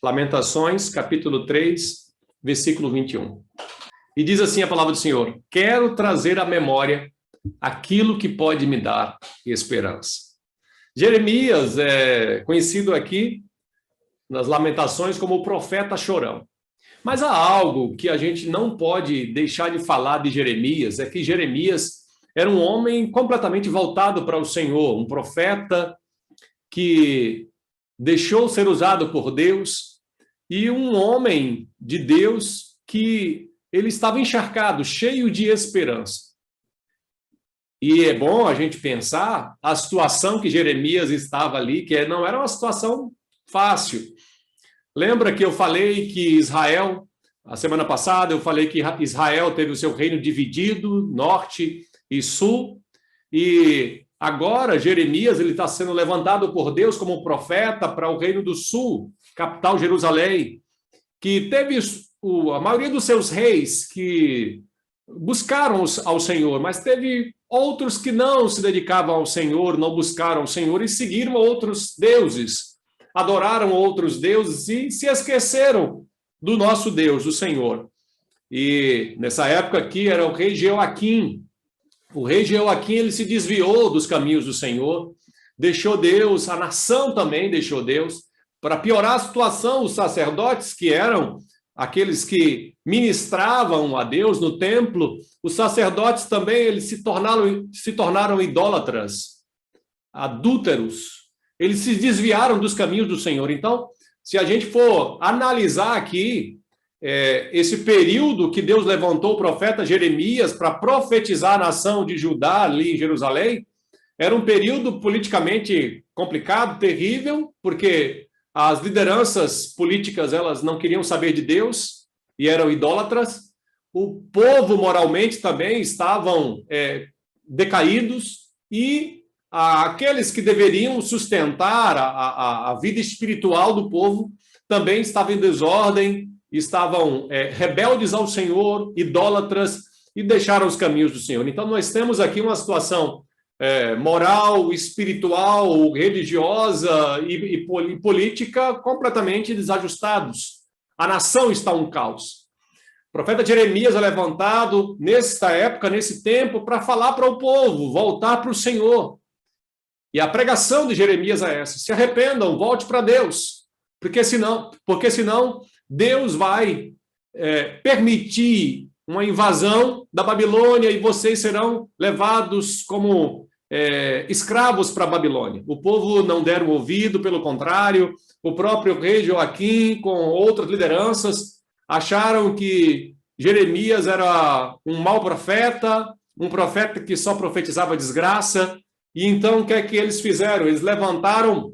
Lamentações, capítulo 3, versículo 21. E diz assim a palavra do Senhor: quero trazer à memória aquilo que pode me dar esperança. Jeremias é conhecido aqui nas Lamentações como o profeta chorão. Mas há algo que a gente não pode deixar de falar de Jeremias, é que Jeremias era um homem completamente voltado para o Senhor, um profeta que deixou ser usado por Deus e um homem de Deus que ele estava encharcado, cheio de esperança. E é bom a gente pensar a situação que Jeremias estava ali, que não era uma situação fácil. Lembra que eu falei que Israel, a semana passada, eu falei que Israel teve o seu reino dividido, norte e sul, e agora Jeremias ele está sendo levantado por Deus como profeta para o reino do sul, capital Jerusalém, que teve a maioria dos seus reis que buscaram ao Senhor, mas teve outros que não se dedicavam ao Senhor, não buscaram o Senhor e seguiram outros deuses, adoraram outros deuses e se esqueceram do nosso Deus, o Senhor. E nessa época aqui era o rei Jeoaquim. O rei Jeoaquim ele se desviou dos caminhos do Senhor, deixou Deus, a nação também deixou Deus. Para piorar a situação, os sacerdotes, que eram aqueles que ministravam a Deus no templo, os sacerdotes também eles se tornaram idólatras, adúlteros. Eles se desviaram dos caminhos do Senhor. Então, se a gente for analisar aqui esse período que Deus levantou o profeta Jeremias para profetizar a nação de Judá ali em Jerusalém, era um período politicamente complicado, terrível, porque as lideranças políticas elas não queriam saber de Deus e eram idólatras. O povo moralmente também estavam decaídos e aqueles que deveriam sustentar a vida espiritual do povo também estavam em desordem, estavam rebeldes ao Senhor, idólatras, e deixaram os caminhos do Senhor. Então, nós temos aqui uma situação moral, espiritual, religiosa e política completamente desajustados. A nação está um caos. O profeta Jeremias é levantado nesta época, nesse tempo, para falar para o povo, voltar para o Senhor. E a pregação de Jeremias é essa: se arrependam, volte para Deus, porque senão Deus vai permitir uma invasão da Babilônia e vocês serão levados como escravos para a Babilônia. O povo não deram ouvido, pelo contrário, o próprio rei Joaquim, com outras lideranças, acharam que Jeremias era um mau profeta, um profeta que só profetizava desgraça. E então, o que é que eles fizeram? Eles levantaram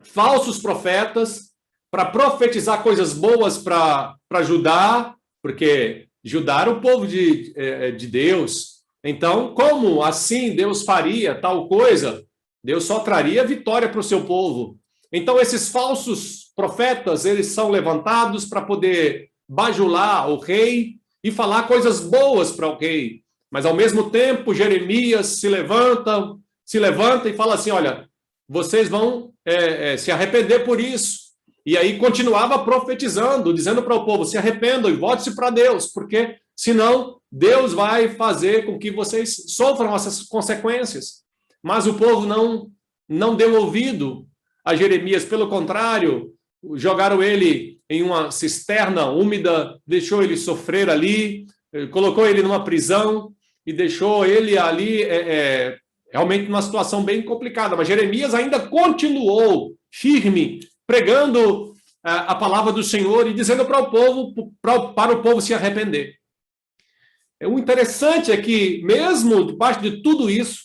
falsos profetas para profetizar coisas boas para Judá, porque Judá era o povo de Deus. Então, como assim Deus faria tal coisa? Deus só traria vitória para o seu povo. Então, esses falsos profetas, eles são levantados para poder bajular o rei e falar coisas boas para o rei. Mas, ao mesmo tempo, Jeremias se levanta e fala assim: olha, vocês vão se arrepender por isso. E aí continuava profetizando, dizendo para o povo: se arrependam e volte-se para Deus, porque senão Deus vai fazer com que vocês sofram essas consequências. Mas o povo não deu ouvido a Jeremias, pelo contrário, jogaram ele em uma cisterna úmida, deixou ele sofrer ali, colocou ele numa prisão e deixou ele ali realmente numa situação bem complicada. Mas Jeremias ainda continuou firme, pregando a palavra do Senhor e dizendo para o povo se arrepender. O interessante é que, mesmo debaixo de tudo isso,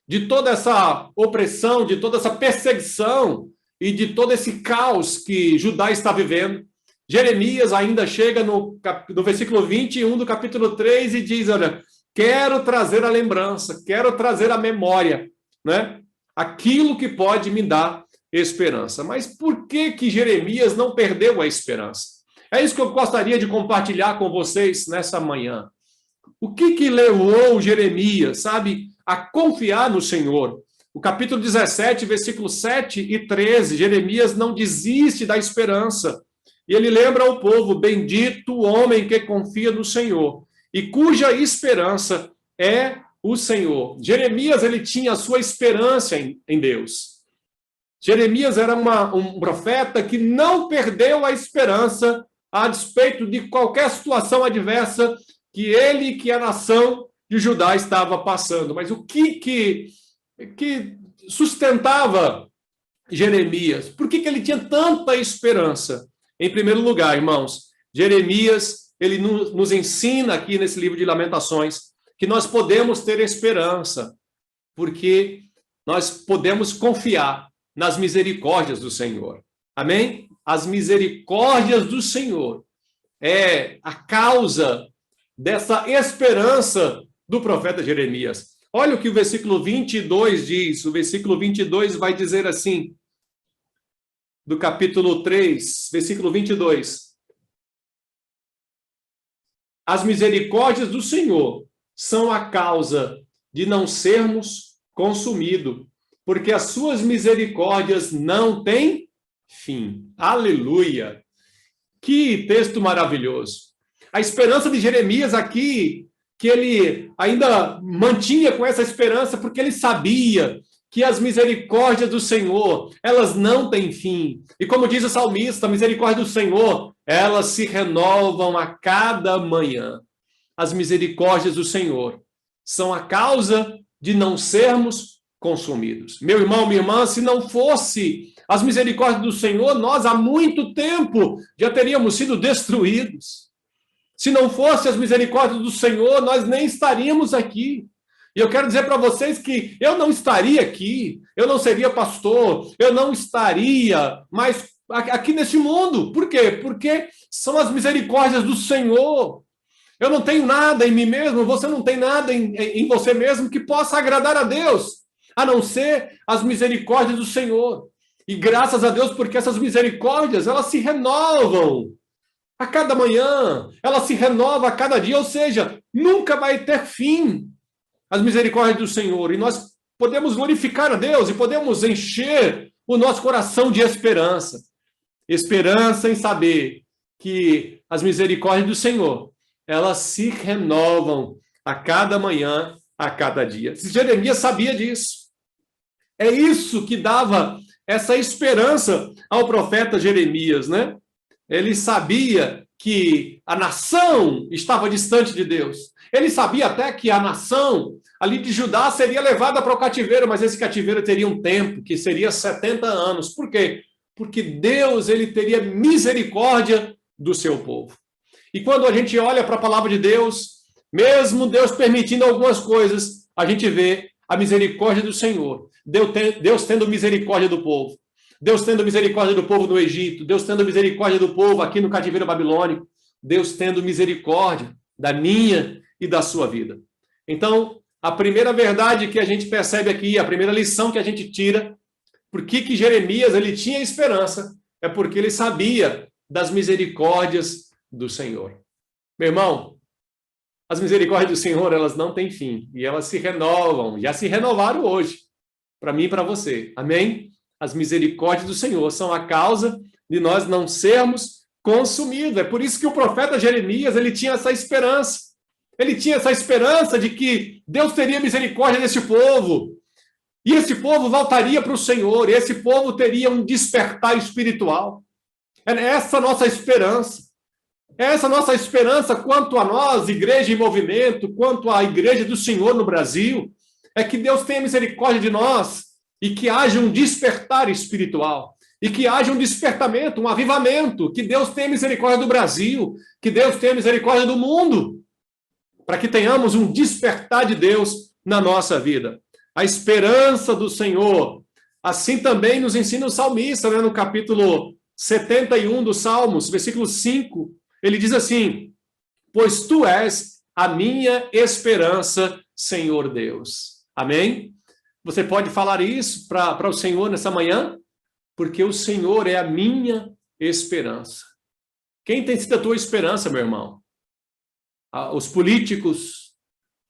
de toda essa opressão, de toda essa perseguição e de todo esse caos que Judá está vivendo, Jeremias ainda chega no versículo 21 do capítulo 3 e diz: olha, quero trazer a lembrança, quero trazer a memória, né? Aquilo que pode me dar esperança. Mas por que Jeremias não perdeu a esperança? É isso que eu gostaria de compartilhar com vocês nessa manhã. O que levou Jeremias, a confiar no Senhor? O capítulo 17, versículos 7 e 13, Jeremias não desiste da esperança. E ele lembra ao povo: bendito o homem que confia no Senhor e cuja esperança é o Senhor. Jeremias, ele tinha a sua esperança em Deus. Jeremias era um profeta que não perdeu a esperança a despeito de qualquer situação adversa que ele e que a nação de Judá estava passando. Mas o que sustentava Jeremias? Por que ele tinha tanta esperança? Em primeiro lugar, irmãos, Jeremias, ele nos ensina aqui nesse livro de Lamentações que nós podemos ter esperança, porque nós podemos confiar nas misericórdias do Senhor. Amém? As misericórdias do Senhor é a causa dessa esperança do profeta Jeremias. Olha o que o versículo 22 diz. O versículo 22 vai dizer assim, do capítulo 3, versículo 22. As misericórdias do Senhor são a causa de não sermos consumidos, porque as suas misericórdias não têm fim. Aleluia! Que texto maravilhoso. A esperança de Jeremias aqui, que ele ainda mantinha com essa esperança, porque ele sabia que as misericórdias do Senhor, elas não têm fim. E como diz o salmista, a misericórdia do Senhor, elas se renovam a cada manhã. As misericórdias do Senhor são a causa de não sermos consumidos. Meu irmão, minha irmã, se não fosse as misericórdias do Senhor, nós há muito tempo já teríamos sido destruídos. Se não fosse as misericórdias do Senhor, nós nem estaríamos aqui. E eu quero dizer para vocês que eu não estaria aqui, eu não seria pastor, eu não estaria mais aqui nesse mundo. Por quê? Porque são as misericórdias do Senhor. Eu não tenho nada em mim mesmo, você não tem nada em você mesmo que possa agradar a Deus, a não ser as misericórdias do Senhor. E graças a Deus, porque essas misericórdias, elas se renovam a cada manhã, elas se renovam a cada dia, ou seja, nunca vai ter fim as misericórdias do Senhor. E nós podemos glorificar a Deus e podemos encher o nosso coração de esperança. Esperança em saber que as misericórdias do Senhor, elas se renovam a cada manhã, a cada dia. Jeremias sabia disso. É isso que dava essa esperança ao profeta Jeremias, né? Ele sabia que a nação estava distante de Deus. Ele sabia até que a nação ali de Judá seria levada para o cativeiro, mas esse cativeiro teria um tempo, que seria 70 anos. Por quê? Porque Deus, ele teria misericórdia do seu povo. E quando a gente olha para a palavra de Deus, mesmo Deus permitindo algumas coisas, a gente vê a misericórdia do Senhor. Deus tendo misericórdia do povo. Deus tendo misericórdia do povo no Egito. Deus tendo misericórdia do povo aqui no cativeiro babilônico. Deus tendo misericórdia da minha e da sua vida. Então, a primeira verdade que a gente percebe aqui, a primeira lição que a gente tira, por que Jeremias ele tinha esperança, é porque ele sabia das misericórdias do Senhor. Meu irmão, as misericórdias do Senhor, elas não têm fim, e elas se renovam, já se renovaram hoje, para mim e para você, amém? As misericórdias do Senhor são a causa de nós não sermos consumidos, é por isso que o profeta Jeremias, ele tinha essa esperança, ele tinha essa esperança de que Deus teria misericórdia desse povo, e esse povo voltaria para o Senhor, e esse povo teria um despertar espiritual. É essa a nossa esperança. É essa a nossa esperança quanto a nós, igreja em movimento, quanto à igreja do Senhor no Brasil, é que Deus tenha misericórdia de nós e que haja um despertar espiritual, e que haja um despertamento, um avivamento, que Deus tenha misericórdia do Brasil, que Deus tenha misericórdia do mundo, para que tenhamos um despertar de Deus na nossa vida. A esperança do Senhor, assim também nos ensina o salmista, né, no capítulo 71 dos Salmos, versículo 5, ele diz assim: pois tu és a minha esperança, Senhor Deus. Amém? Você pode falar isso para o Senhor nessa manhã? Porque o Senhor é a minha esperança. Quem tem sido a tua esperança, meu irmão? Os políticos?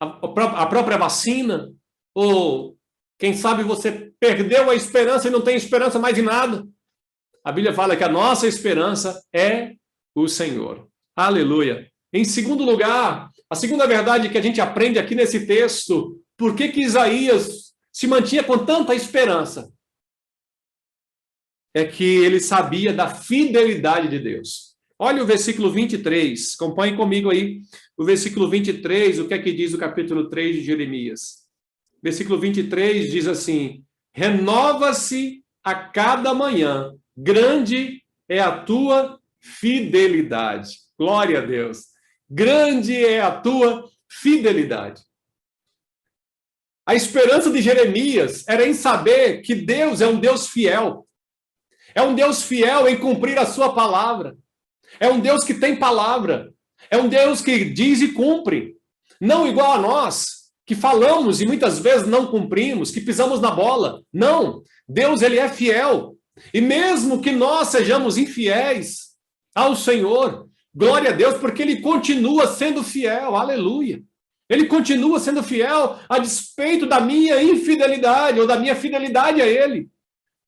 A própria vacina? Ou, quem sabe, você perdeu a esperança e não tem esperança mais em nada? A Bíblia fala que a nossa esperança é o Senhor. Aleluia. Em segundo lugar, a segunda verdade que a gente aprende aqui nesse texto, por que que Isaías se mantinha com tanta esperança? É que ele sabia da fidelidade de Deus. Olha o versículo 23, acompanhe comigo aí. O versículo 23, o que é que diz o capítulo 3 de Jeremias? Versículo 23 diz assim: renova-se a cada manhã, grande é a tua fidelidade. Glória a Deus. Grande é a tua fidelidade. A esperança de Jeremias era em saber que Deus é um Deus fiel. É um Deus fiel em cumprir a sua palavra. É um Deus que tem palavra. É um Deus que diz e cumpre. Não igual a nós, que falamos e muitas vezes não cumprimos, que pisamos na bola. Não. Deus, ele é fiel. E mesmo que nós sejamos infiéis ao Senhor, glória a Deus, porque ele continua sendo fiel. Aleluia. Ele continua sendo fiel a despeito da minha infidelidade ou da minha fidelidade a ele.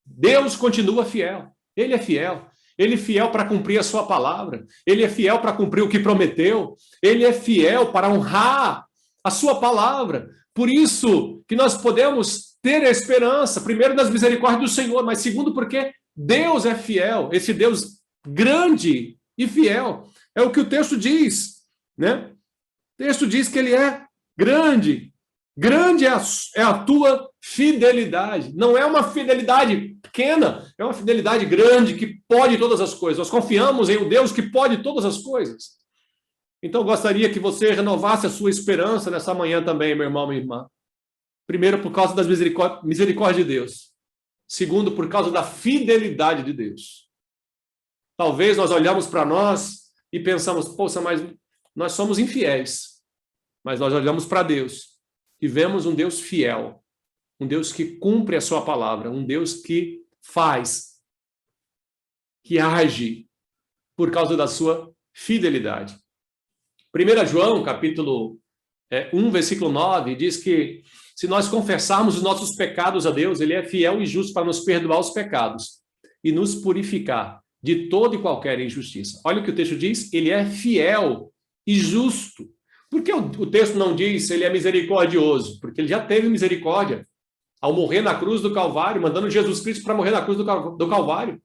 Deus continua fiel. Ele é fiel. Ele é fiel para cumprir a sua palavra. Ele é fiel para cumprir o que prometeu. Ele é fiel para honrar a sua palavra. Por isso que nós podemos ter a esperança, primeiro, das misericórdias do Senhor, mas segundo, porque Deus é fiel. Esse Deus grande e fiel. É o que o texto diz, né? O texto diz que ele é grande. Grande é a tua fidelidade. Não é uma fidelidade pequena, é uma fidelidade grande que pode todas as coisas. Nós confiamos em um Deus que pode todas as coisas. Então, eu gostaria que você renovasse a sua esperança nessa manhã também, meu irmão, minha irmã. Primeiro, por causa das misericórdias de Deus. Segundo, por causa da fidelidade de Deus. Talvez nós olhamos para nós e pensamos, poxa, mas nós somos infiéis. Mas nós olhamos para Deus e vemos um Deus fiel, um Deus que cumpre a sua palavra, um Deus que faz, que age por causa da sua fidelidade. 1 João, capítulo 1, versículo 9, diz que se nós confessarmos os nossos pecados a Deus, ele é fiel e justo para nos perdoar os pecados e nos purificar de toda e qualquer injustiça. Olha o que o texto diz, ele é fiel e justo. Por que o texto não diz ele é misericordioso? Porque ele já teve misericórdia ao morrer na cruz do Calvário, mandando Jesus Cristo para morrer na cruz do Calvário.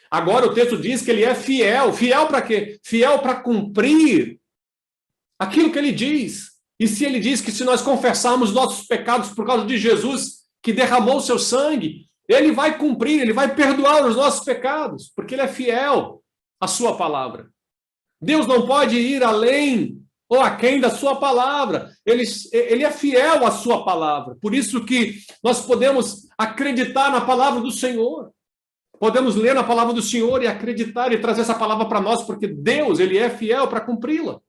Agora o texto diz que ele é fiel. Fiel para quê? Fiel para cumprir aquilo que ele diz. E se ele diz que se nós confessarmos nossos pecados por causa de Jesus, que derramou o seu sangue, ele vai cumprir, ele vai perdoar os nossos pecados, porque ele é fiel à sua palavra. Deus não pode ir além ou aquém da sua palavra. Ele é fiel à sua palavra. Por isso que nós podemos acreditar na palavra do Senhor. Podemos ler na palavra do Senhor e acreditar e trazer essa palavra para nós, porque Deus, ele é fiel para cumpri-la.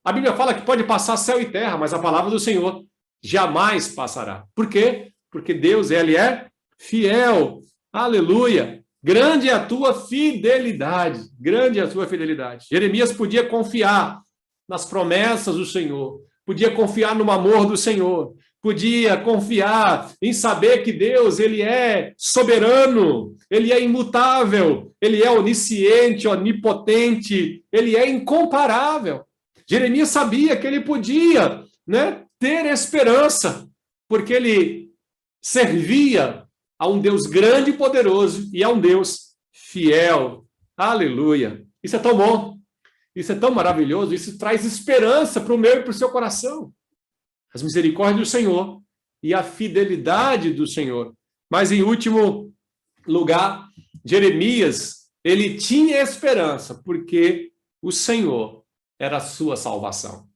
A Bíblia fala que pode passar céu e terra, mas a palavra do Senhor jamais passará. Por quê? Porque Deus, ele é fiel. Aleluia. Grande é a tua fidelidade. Grande é a tua fidelidade. Jeremias podia confiar nas promessas do Senhor. Podia confiar no amor do Senhor. Podia confiar em saber que Deus, ele é soberano, ele é imutável, ele é onisciente, onipotente, ele é incomparável. Jeremias sabia que ele podia, né, ter esperança, porque ele servia a um Deus grande e poderoso e a um Deus fiel. Aleluia! Isso é tão bom, isso é tão maravilhoso, isso traz esperança para o meu e para o seu coração. As misericórdias do Senhor e a fidelidade do Senhor. Mas, em último lugar, Jeremias, ele tinha esperança, porque o Senhor era a sua salvação.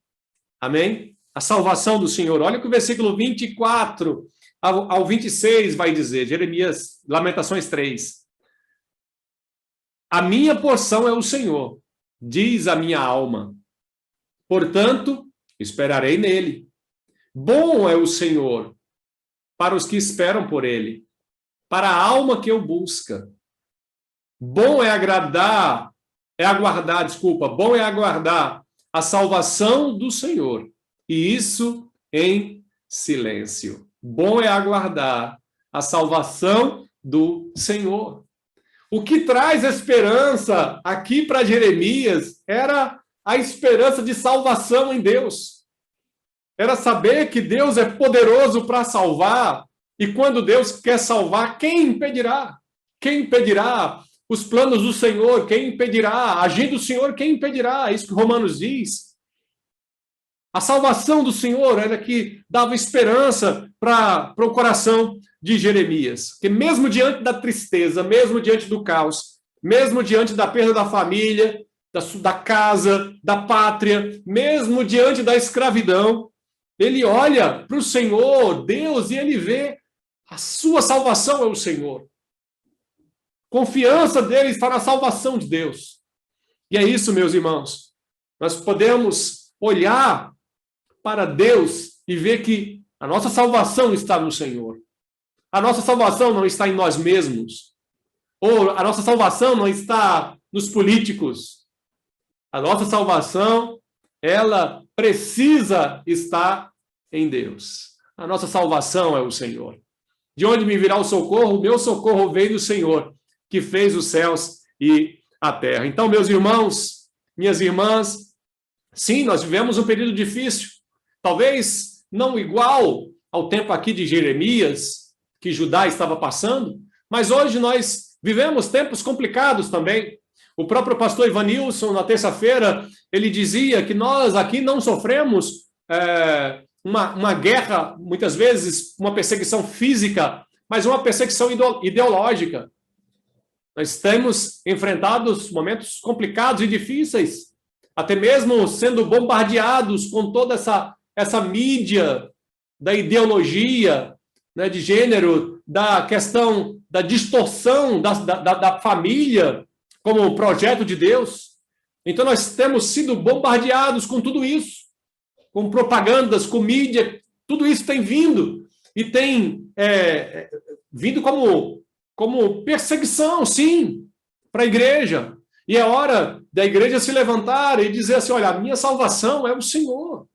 Amém? A salvação do Senhor. Olha que o versículo 24 ao 26 vai dizer, Jeremias, Lamentações 3. A minha porção é o Senhor, diz a minha alma. Portanto, esperarei nele. Bom é o Senhor para os que esperam por ele, para a alma que o busca. Bom é aguardar a salvação do Senhor, e isso em silêncio. Bom é aguardar a salvação do Senhor. O que traz esperança aqui para Jeremias era a esperança de salvação em Deus. Era saber que Deus é poderoso para salvar, e quando Deus quer salvar, quem impedirá? Quem impedirá os planos do Senhor? Quem impedirá? Agindo o Senhor, quem impedirá? É isso que Romanos diz. A salvação do Senhor era que dava esperança para o coração de Jeremias. Que mesmo diante da tristeza, mesmo diante do caos, mesmo diante da perda da família, da casa, da pátria, mesmo diante da escravidão, ele olha para o Senhor, Deus, e ele vê a sua salvação é o Senhor. Confiança dele está na salvação de Deus. E é isso, meus irmãos. Nós podemos olhar para Deus e ver que a nossa salvação está no Senhor. A nossa salvação não está em nós mesmos. Ou a nossa salvação não está nos políticos. A nossa salvação, ela precisa estar em Deus. A nossa salvação é o Senhor. De onde me virá o socorro? O meu socorro vem do Senhor, que fez os céus e a terra. Então, meus irmãos, minhas irmãs, sim, nós vivemos um período difícil. Talvez não igual ao tempo aqui de Jeremias, que Judá estava passando, mas hoje nós vivemos tempos complicados também. O próprio pastor Ivanilson, na terça-feira, ele dizia que nós aqui não sofremos uma guerra, muitas vezes uma perseguição física, mas uma perseguição ideológica. Nós temos enfrentado momentos complicados e difíceis, até mesmo sendo bombardeados com toda essa mídia da ideologia, né, de gênero, da questão da distorção da família como projeto de Deus. Então nós temos sido bombardeados com tudo isso, com propagandas, com mídia, tudo isso tem vindo, e tem vindo como perseguição, sim, para a igreja. E é hora da igreja se levantar e dizer assim, olha, a minha salvação é o Senhor.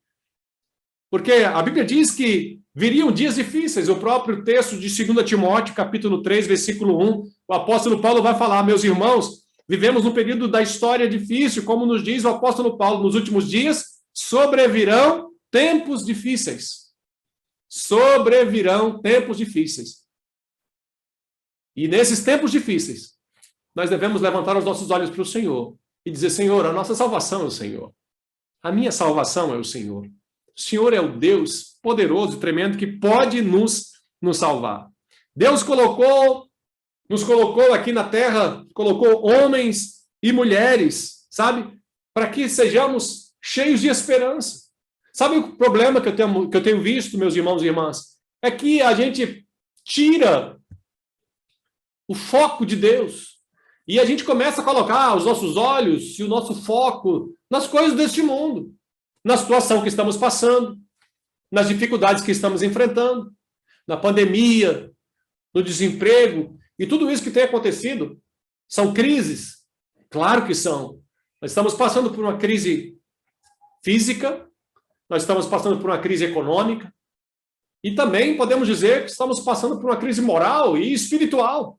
Porque a Bíblia diz que viriam dias difíceis. O próprio texto de 2 Timóteo, capítulo 3, versículo 1, o apóstolo Paulo vai falar, meus irmãos, vivemos num período da história difícil, como nos diz o apóstolo Paulo, nos últimos dias sobrevirão tempos difíceis. Sobrevirão tempos difíceis. E nesses tempos difíceis, nós devemos levantar os nossos olhos para o Senhor e dizer, Senhor, a nossa salvação é o Senhor. A minha salvação é o Senhor. O Senhor é o Deus poderoso e tremendo que pode nos salvar. Deus nos colocou aqui na terra, colocou homens e mulheres, sabe? Para que sejamos cheios de esperança. Sabe o problema que eu tenho visto, meus irmãos e irmãs? É que a gente tira o foco de Deus. E a gente começa a colocar os nossos olhos e o nosso foco nas coisas deste mundo, na situação que estamos passando, nas dificuldades que estamos enfrentando, na pandemia, no desemprego, e tudo isso que tem acontecido são crises. Claro que são. Nós estamos passando por uma crise física, nós estamos passando por uma crise econômica, e também podemos dizer que estamos passando por uma crise moral e espiritual.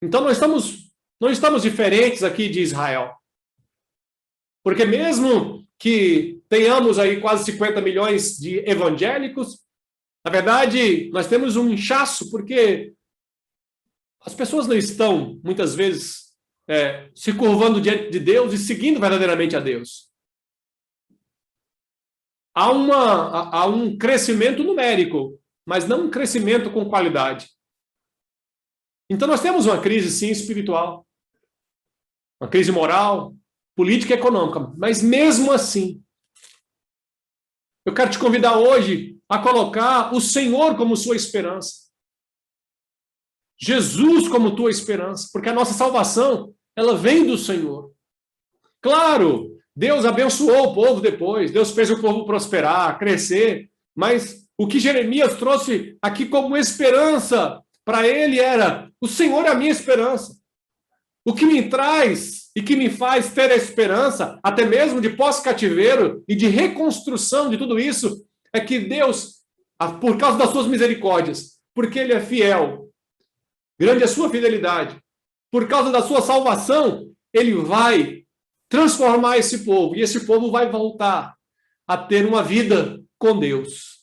Então, não estamos diferentes aqui de Israel. Porque mesmo que tenhamos aí quase 50 milhões de evangélicos, na verdade, nós temos um inchaço, porque as pessoas não estão, muitas vezes, se curvando diante de Deus e seguindo verdadeiramente a Deus. Há um crescimento numérico, mas não um crescimento com qualidade. Então, nós temos uma crise, sim, espiritual, uma crise moral, política e econômica, mas mesmo assim, eu quero te convidar hoje a colocar o Senhor como sua esperança, Jesus como tua esperança, porque a nossa salvação, ela vem do Senhor. Claro, Deus abençoou o povo depois, Deus fez o povo prosperar, crescer, mas o que Jeremias trouxe aqui como esperança para ele era, o Senhor é a minha esperança. O que me traz e que me faz ter a esperança, até mesmo de pós-cativeiro e de reconstrução de tudo isso, é que Deus, por causa das suas misericórdias, porque Ele é fiel, grande é a sua fidelidade, por causa da sua salvação, ele vai transformar esse povo, e esse povo vai voltar a ter uma vida com Deus.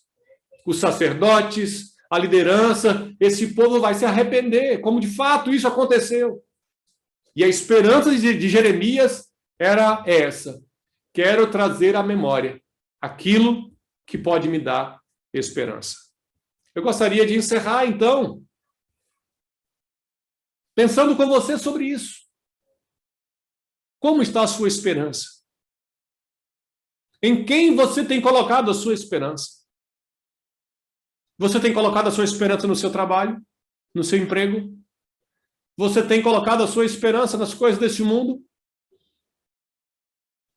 Os sacerdotes, a liderança, esse povo vai se arrepender, como de fato isso aconteceu. E a esperança de Jeremias era essa: quero trazer à memória aquilo que pode me dar esperança. Eu gostaria de encerrar, então, pensando com você sobre isso. Como está a sua esperança? Em quem você tem colocado a sua esperança? Você tem colocado a sua esperança no seu trabalho? No seu emprego? Você tem colocado a sua esperança nas coisas deste mundo?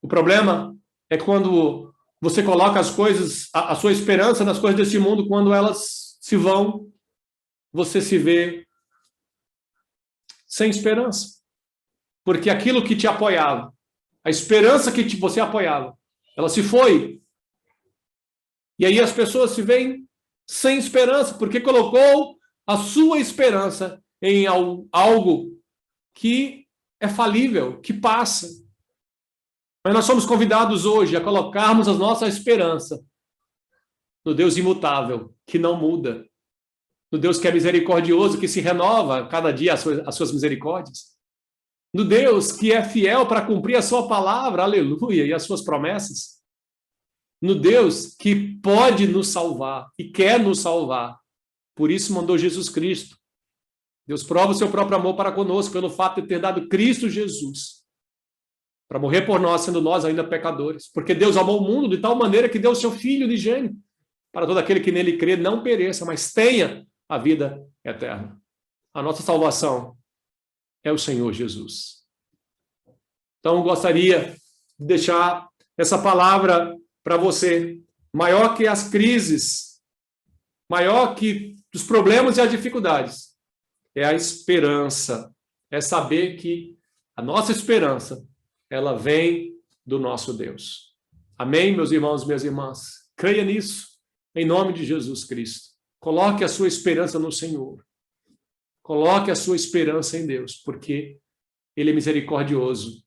O problema é quando você coloca as coisas, a sua esperança nas coisas deste mundo, quando elas se vão, você se vê sem esperança. Porque aquilo que te apoiava, a esperança que você apoiava, ela se foi. E aí as pessoas se veem sem esperança, porque colocou a sua esperança em algo que é falível, que passa. Mas nós somos convidados hoje a colocarmos a nossa esperança no Deus imutável, que não muda, no Deus que é misericordioso, que se renova cada dia as suas misericórdias, no Deus que é fiel para cumprir a sua palavra, aleluia, e as suas promessas, no Deus que pode nos salvar e quer nos salvar. Por isso mandou Jesus Cristo. Deus prova o seu próprio amor para conosco pelo fato de ter dado Cristo Jesus para morrer por nós, sendo nós ainda pecadores. Porque Deus amou o mundo de tal maneira que deu o seu Filho unigênito para todo aquele que nele crê não pereça, mas tenha a vida eterna. A nossa salvação é o Senhor Jesus. Então, gostaria de deixar essa palavra para você. Maior que as crises, maior que os problemas e as dificuldades, é a esperança. É saber que a nossa esperança, ela vem do nosso Deus. Amém, meus irmãos e minhas irmãs? Creia nisso, em nome de Jesus Cristo. Coloque a sua esperança no Senhor. Coloque a sua esperança em Deus, porque Ele é misericordioso,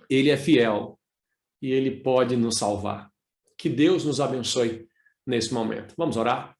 Ele é fiel e Ele pode nos salvar. Que Deus nos abençoe nesse momento. Vamos orar?